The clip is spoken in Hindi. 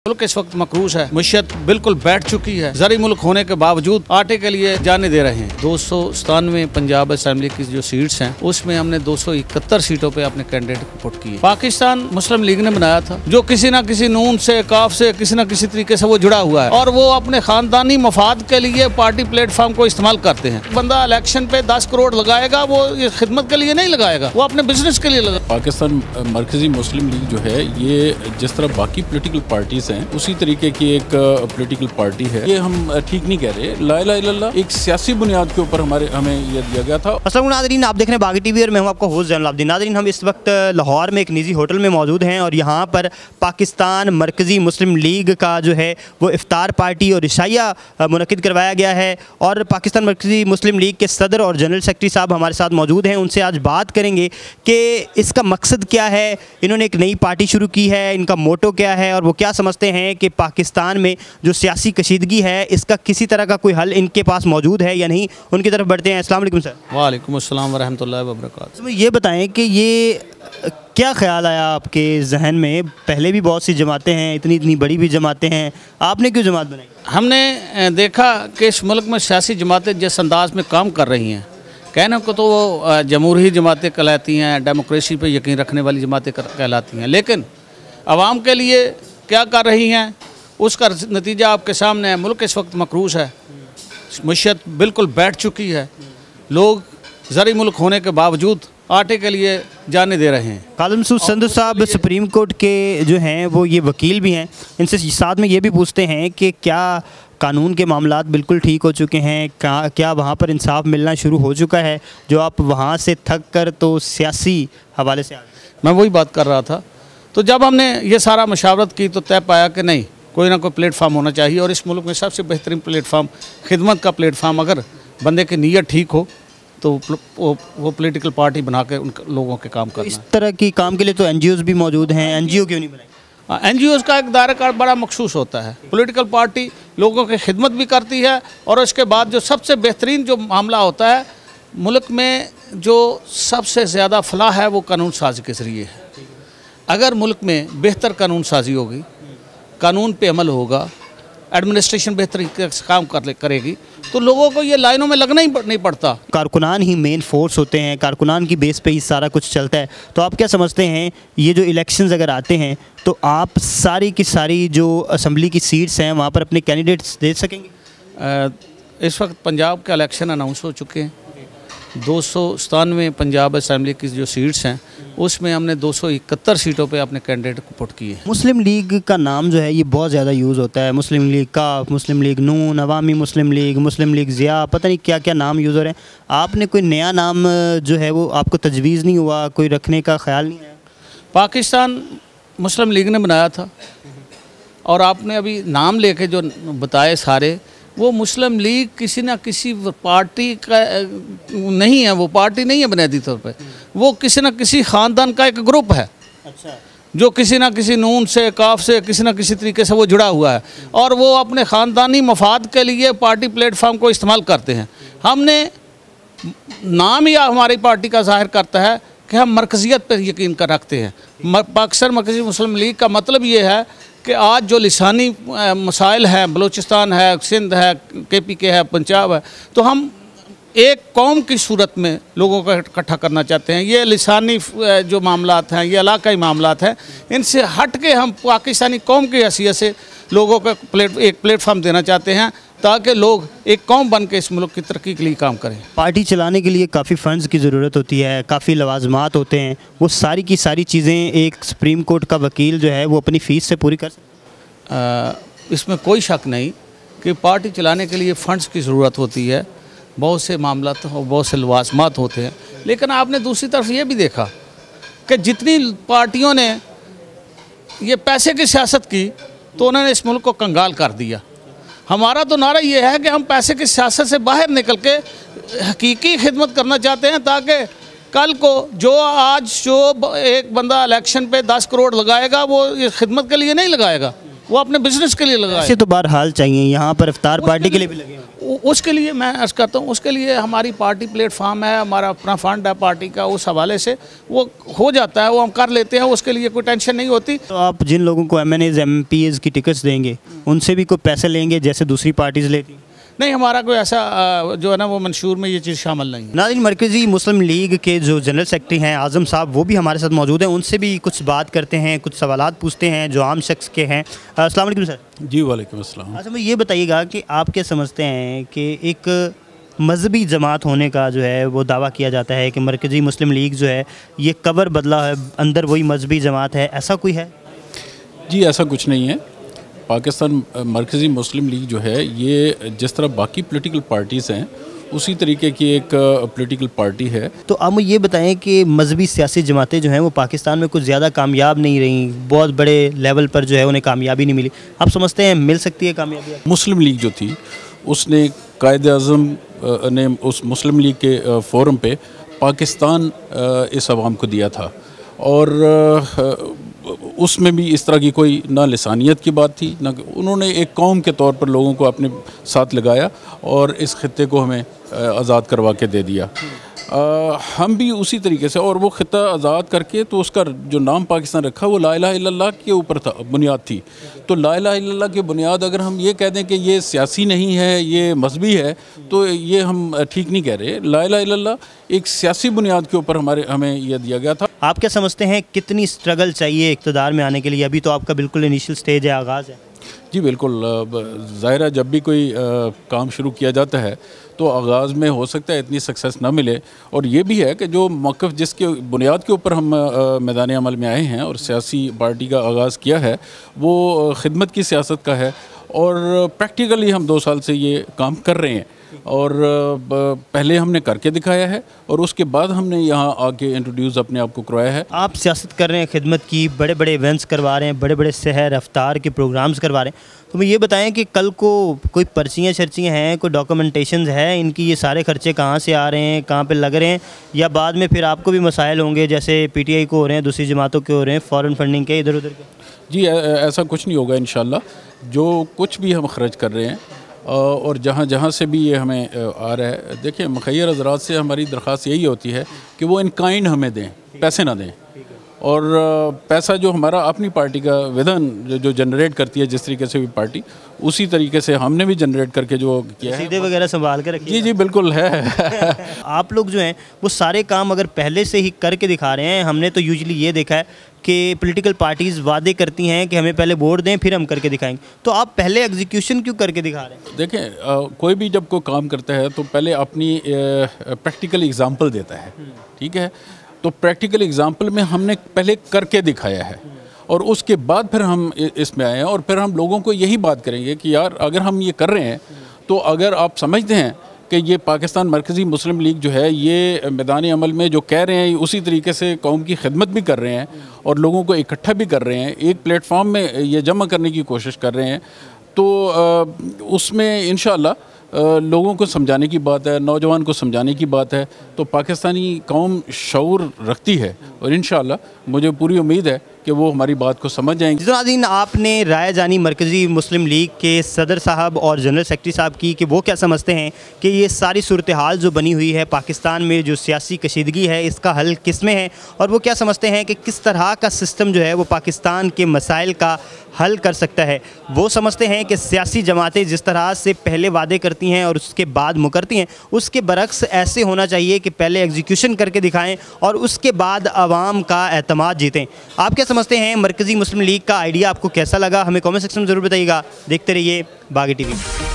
मुल्क इस वक्त मकरूज है, मुशियत बिल्कुल बैठ चुकी है। ज़री मुल्क होने के बावजूद आटे के लिए जाने दे रहे हैं। 297 पंजाब असेंबली की जो सीट्स हैं उसमें हमने 271 सीटों पे अपने कैंडिडेट को पुट किए। पाकिस्तान मुस्लिम लीग ने बनाया था, जो किसी न किसी नून से काफ से किसी न किसी तरीके से वो जुड़ा हुआ है और वो अपने खानदानी मफाद के लिए पार्टी प्लेटफॉर्म को इस्तेमाल करते हैं। बंदा इलेक्शन पे 10 करोड़ लगाएगा, वो ये खिदमत के लिए नहीं लगाएगा, वो अपने बिजनेस के लिए लगाएगा। पाकिस्तान मरकजी मुस्लिम लीग जो है, ये जिस तरह बाकी पोलिटिकल पार्टीज हैं उसी तरीके की एक पॉलिटिकल पार्टी है। ये हम ठीक नहीं कह रहे। ला इलाहा इल्लल्लाह एक सियासी बुनियाद के ऊपर हमें ये दिया गया था। अस्सलाम नाज़रीन, आप देख रहे हैं बागी टीवी और मैं हूं आपका होस्ट ज़ैनुल आबिदीन। नाज़रीन, हम इस वक्त लाहौर में एक निजी होटल में मौजूद हैं और यहाँ पर पाकिस्तान मरकजी मुस्लिम लीग का जो है वो इफ्तार पार्टी और इशाइया मुनक़िद करवाया गया है और पाकिस्तान मरकजी मुस्लिम लीग के सदर और जनरल सेक्रेटरी साहब हमारे साथ मौजूद हैं। उनसे आज बात करेंगे कि इसका मकसद क्या है, इन्होंने एक नई पार्टी शुरू की है, इनका मोटो क्या है और वो क्या समझते हैं कि पाकिस्तान में जो सियासी कशीदगी है इसका किसी तरह का कोई हल इनके पास मौजूद है या नहीं। उनकी तरफ बढ़ते हैं। अस्सलाम वालेकुम सर। वालेकुम अस्सलाम वरहमतुल्लाहि वबरकातुहू। ये बताएं कि ये क्या ख्याल आया आपके जहन में? पहले भी बहुत सी जमातें हैं, इतनी बड़ी भी जमातें हैं, आपने क्यों जमात बनाई? हमने देखा कि इस मुल्क में सियासी जमातें जिस अंदाज में काम कर रही हैं, कहने को तो वो जमहूरी जमातें कहलाती हैं, डेमोक्रेसी पे यकीन रखने वाली जमातें कहलाती हैं, लेकिन आवाम के लिए क्या कर रही हैं उसका नतीजा आपके सामने है। मुल्क इस वक्त मकरूज है, मुशियत बिल्कुल बैठ चुकी है। लोग ज़री मुल्क होने के बावजूद आटे के लिए जाने दे रहे हैं। काज़िम सूद संधू साहब सुप्रीम कोर्ट के जो हैं वो ये वकील भी हैं, इनसे साथ में ये भी पूछते हैं कि क्या कानून के मामलात बिल्कुल ठीक हो चुके हैं, क्या वहाँ पर इंसाफ मिलना शुरू हो चुका है, जो आप वहाँ से थक कर तो सियासी हवाले से आ गए? मैं वही बात कर रहा था। तो जब हमने ये सारा मशावरत की तो तय पाया कि नहीं, कोई ना कोई प्लेटफार्म होना चाहिए और इस मुल्क में सबसे बेहतरीन प्लेटफार्म खिदमत का प्लेटफार्म, अगर बंदे की नीयत ठीक हो तो वो पॉलिटिकल पार्टी बना के उन लोगों के काम करना। इस तरह की काम के लिए तो NGOs भी मौजूद हैं, NGO क्यों नहीं बनाई? NGOs का एक दायरा कार बड़ा मखसूस होता है। पॉलिटिकल पार्टी लोगों की खिदमत भी करती है और उसके बाद जो सबसे बेहतरीन जो मामला होता है मुल्क में, जो सबसे ज़्यादा फलाह है वो कानून साजी के ज़रिए है। अगर मुल्क में बेहतर कानून साजी होगी, कानून पे अमल होगा, एडमिनिस्ट्रेशन बेहतर तरीके से काम करेगी तो लोगों को ये लाइनों में लगना ही नहीं पड़ता। कारकुनान ही मेन फोर्स होते हैं, कारकुनान की बेस पे ही सारा कुछ चलता है। तो आप क्या समझते हैं, ये जो इलेक्शंस अगर आते हैं तो आप सारी की सारी जो असम्बली की सीट्स हैं वहाँ पर अपने कैंडिडेट्स दे सकेंगे? इस वक्त पंजाब के इलेक्शन अनाउंस हो चुके हैं। 297 पंजाब असेंबली की जो सीट्स हैं उसमें हमने 271 सीटों पे अपने कैंडिडेट को पुट किए। मुस्लिम लीग का नाम जो है ये बहुत ज़्यादा यूज़ होता है, मुस्लिम लीग काफ, मुस्लिम लीग नून, अवामी मुस्लिम लीग ज़िया, पता नहीं क्या क्या नाम यूज़ हो रहे हैं। आपने कोई नया नाम जो है वो आपको तजवीज़ नहीं हुआ, कोई रखने का ख्याल नहीं आया? पाकिस्तान मुस्लिम लीग ने बनाया था और आपने अभी नाम लेके जो बताए सारे, वो मुस्लिम लीग किसी न किसी पार्टी का नहीं है, वो पार्टी नहीं है बुनियादी तौर पे, वो किसी न किसी ख़ानदान का एक ग्रुप है। अच्छा। जो किसी न किसी नून से काफ से किसी न किसी तरीके से वो जुड़ा हुआ है और वो अपने ख़ानदानी मफाद के लिए पार्टी प्लेटफॉर्म को इस्तेमाल करते हैं। हमने नाम ही हमारी पार्टी का जाहिर करता है कि हम मरकज़ियत पर यकीन कर रखते हैं। पाकिस्तान मरकज़ी मुस्लिम लीग का मतलब ये है कि आज जो लिसानी मसाइल हैं, बलूचिस्तान है, सिंध है, KPK है, पंजाब है, तो हम एक कौम की सूरत में लोगों को इकट्ठा करना चाहते हैं। ये लिसानी जो मामलात हैं, ये इलाकाई मामलात हैं, इनसे हट के हम पाकिस्तानी कौम की हैसियत से लोगों को एक प्लेटफार्म देना चाहते हैं ताकि लोग एक कौम बन के इस मुल्क की तरक्की के लिए काम करें। पार्टी चलाने के लिए काफ़ी फ़ंड्स की ज़रूरत होती है, काफ़ी लवाजमात होते हैं, वो सारी की सारी चीज़ें एक सुप्रीम कोर्ट का वकील जो है वो अपनी फ़ीस से पूरी कर सकता है? इसमें कोई शक नहीं कि पार्टी चलाने के लिए फ़ंड्स की ज़रूरत होती है, बहुत से मामला और बहुत से लवाजमात होते हैं, लेकिन आपने दूसरी तरफ ये भी देखा कि जितनी पार्टियों ने ये पैसे की सियासत की तो उन्होंने इस मुल्क को कंगाल कर दिया। हमारा तो नारा ये है कि हम पैसे की सियासत से बाहर निकल के हकीकी खिदमत करना चाहते हैं ताकि कल को जो आज जो एक बंदा इलेक्शन पे 10 करोड़ लगाएगा, वो ये खिदमत के लिए नहीं लगाएगा, वो अपने बिजनेस के लिए लगाए। ऐसे तो बहरहाल चाहिए, यहाँ पर इफ्तार पार्टी के लिए भी लगे हैं। उसके लिए मैं अर्ज़ करता हूँ, उसके लिए हमारी पार्टी प्लेटफार्म है, हमारा अपना फंड है पार्टी का, उस हवाले से वो हो जाता है, वो हम कर लेते हैं, उसके लिए कोई टेंशन नहीं होती। तो आप जिन लोगों को MNAs MPs की टिकट्स देंगे उनसे भी कोई पैसे लेंगे जैसे दूसरी पार्टीज़ लेती? नहीं, हमारा कोई ऐसा जो है ना वो मंशूर में ये चीज़ शामिल नहीं है। नाज़रीन, मरकज़ी मुस्लिम लीग के जो जनरल सेक्रेटरी हैं आज़म साहब, वो भी हमारे साथ मौजूद हैं, उनसे भी कुछ बात करते हैं, कुछ सवालात पूछते हैं जो आम शख्स के हैं। अस्सलाम वालेकुम सर। जी वालेकुम अस्सलाम। अच्छा, मुझे ये बताइएगा कि आप क्या समझते हैं कि एक मजहबी जमात होने का जो है वो दावा किया जाता है कि मरकज़ी मुस्लिम लीग जो है ये कवर बदला है, अंदर वही मजहबी जमात है, ऐसा कोई है? जी ऐसा कुछ नहीं है। पाकिस्तान मरकज़ी मुस्लिम लीग जो है ये जिस तरह बाकी पॉलिटिकल पार्टीज़ हैं उसी तरीके की एक पॉलिटिकल पार्टी है। तो आप मुझे ये बताएं कि मजहबी सियासी जमातें जो हैं वो पाकिस्तान में कुछ ज़्यादा कामयाब नहीं रहीं, बहुत बड़े लेवल पर जो है उन्हें कामयाबी नहीं मिली, आप समझते हैं मिल सकती है कामयाबी? मुस्लिम लीग जो थी उसने कायद-ए-आज़म ने उस मुस्लिम लीग के फोरम पे पाकिस्तान इस अवाम को दिया था और उसमें भी इस तरह की कोई ना लिसानियत की बात थी ना, उन्होंने एक कौम के तौर पर लोगों को अपने साथ लगाया और इस खित्ते को हमें आज़ाद करवा के दे दिया। हम भी उसी तरीके से, और वो खित्ता आज़ाद करके तो उसका जो नाम पाकिस्तान रखा वो ला इलाहा इल्लल्लाह के ऊपर था, बुनियाद थी। तो ला इलाहा इल्लल्लाह की बुनियाद अगर हम ये कह दें कि ये सियासी नहीं है, ये मजहबी है, तो ये हम ठीक नहीं कह रहे। ला इलाहा इल्लल्लाह एक सियासी बुनियाद के ऊपर हमें यह दिया गया था। आप क्या समझते हैं कितनी स्ट्रगल चाहिए इक़्तिदार में आने के लिए? अभी तो आपका बिल्कुल इनिशियल स्टेज है, आगाज़ है। जी बिल्कुल, ज़ाहिर है जब भी कोई काम शुरू किया जाता है तो आगाज़ में हो सकता है इतनी सक्सेस ना मिले, और ये भी है कि जो मौक़िफ़ जिसके बुनियाद के ऊपर हम मैदान अमल में आए हैं और सियासी पार्टी का आगाज़ किया है वो खिदमत की सियासत का है, और प्रैक्टिकली हम 2 साल से ये काम कर रहे हैं और पहले हमने करके दिखाया है और उसके बाद हमने यहाँ आके इंट्रोड्यूस अपने आप को करवाया है। आप सियासत कर रहे हैं, खिदमत की, बड़े बड़े इवेंट्स करवा रहे हैं, बड़े बड़े सहर अफ्तार के प्रोग्राम्स करवा रहे हैं, तो मुझे ये बताएं कि कल को कोई पर्चियाँ शर्चियाँ हैं, कोई डॉक्यूमेंटेशंस है इनकी, ये सारे खर्चे कहाँ से आ रहे हैं, कहाँ पे लग रहे हैं, या बाद में फिर आपको भी मसाइल होंगे जैसे PTI को हो रहे हैं, दूसरी जमातों के हो रहे हैं, फ़ॉरेन फंडिंग के इधर उधर के? जी ऐसा कुछ नहीं होगा इंशाल्लाह। जो कुछ भी हम खर्च कर रहे हैं और जहाँ जहाँ से भी ये हमें आ रहा है, देखिए मुखैर हज़रात से हमारी दरख्वास्त यही होती है कि वो इन काइंड हमें दें, पैसे ना दें, और पैसा जो हमारा अपनी पार्टी का विधन जो जनरेट करती है जिस तरीके से भी पार्टी, उसी तरीके से हमने भी जनरेट करके जो किया है। सीधे वगैरह संभाल के रखिए। जी जी बिल्कुल है। आप लोग जो हैं वो सारे काम अगर पहले से ही करके दिखा रहे हैं, हमने तो यूजुअली ये देखा है कि पॉलिटिकल पार्टीज़ वादे करती हैं कि हमें पहले वोट दें फिर हम करके दिखाएंगे, तो आप पहले एग्जीक्यूशन क्यों करके दिखा रहे हैं? देखें कोई भी जब कोई काम करता है तो पहले अपनी प्रैक्टिकल एग्जांपल देता है, ठीक है, तो प्रैक्टिकल एग्जांपल में हमने पहले करके दिखाया है और उसके बाद फिर हम इसमें आए हैं, और फिर हम लोगों को यही बात करेंगे कि यार अगर हम ये कर रहे हैं तो अगर आप समझते हैं कि ये पाकिस्तान मरकज़ी मुस्लिम लीग जो है ये मैदान अमल में जो कह रहे हैं उसी तरीके से कौम की खिदमत भी कर रहे हैं और लोगों को इकट्ठा भी कर रहे हैं, एक प्लेटफॉर्म में ये जमा करने की कोशिश कर रहे हैं, तो उसमें इंशाअल्लाह लोगों को समझाने की बात है, नौजवान को समझाने की बात है, तो पाकिस्तानी कौम शऊर रखती है और इंशाअल्लाह मुझे पूरी उम्मीद है कि वो हमारी बात को समझ जाएंगे। जी नाज़रीन, आपने राय जानी मरकज़ी मुस्लिम लीग के सदर साहब और जनरल सेक्रेटरी साहब की कि वो क्या समझते हैं कि ये सारी सूरत हाल जो बनी हुई है पाकिस्तान में, जो सियासी कशीदगी है, इसका हल किस में है, और वो क्या समझते हैं कि किस तरह का सिस्टम जो है वो पाकिस्तान के मसाइल का हल कर सकता है। वो समझते हैं कि सियासी जमातें जिस तरह से पहले वादे करती हैं और उसके बाद मुकरती हैं, उसके बरक्स ऐसे होना चाहिए कि पहले एग्जीक्यूशन करके दिखाएं और उसके बाद आवाम का एतमाद जीतें। आप क्या समझते हैं? मरकज़ी मुस्लिम लीग का आइडिया आपको कैसा लगा? हमें कमेंट सेक्शन में ज़रूर बताइएगा। देखते रहिए बागी TV।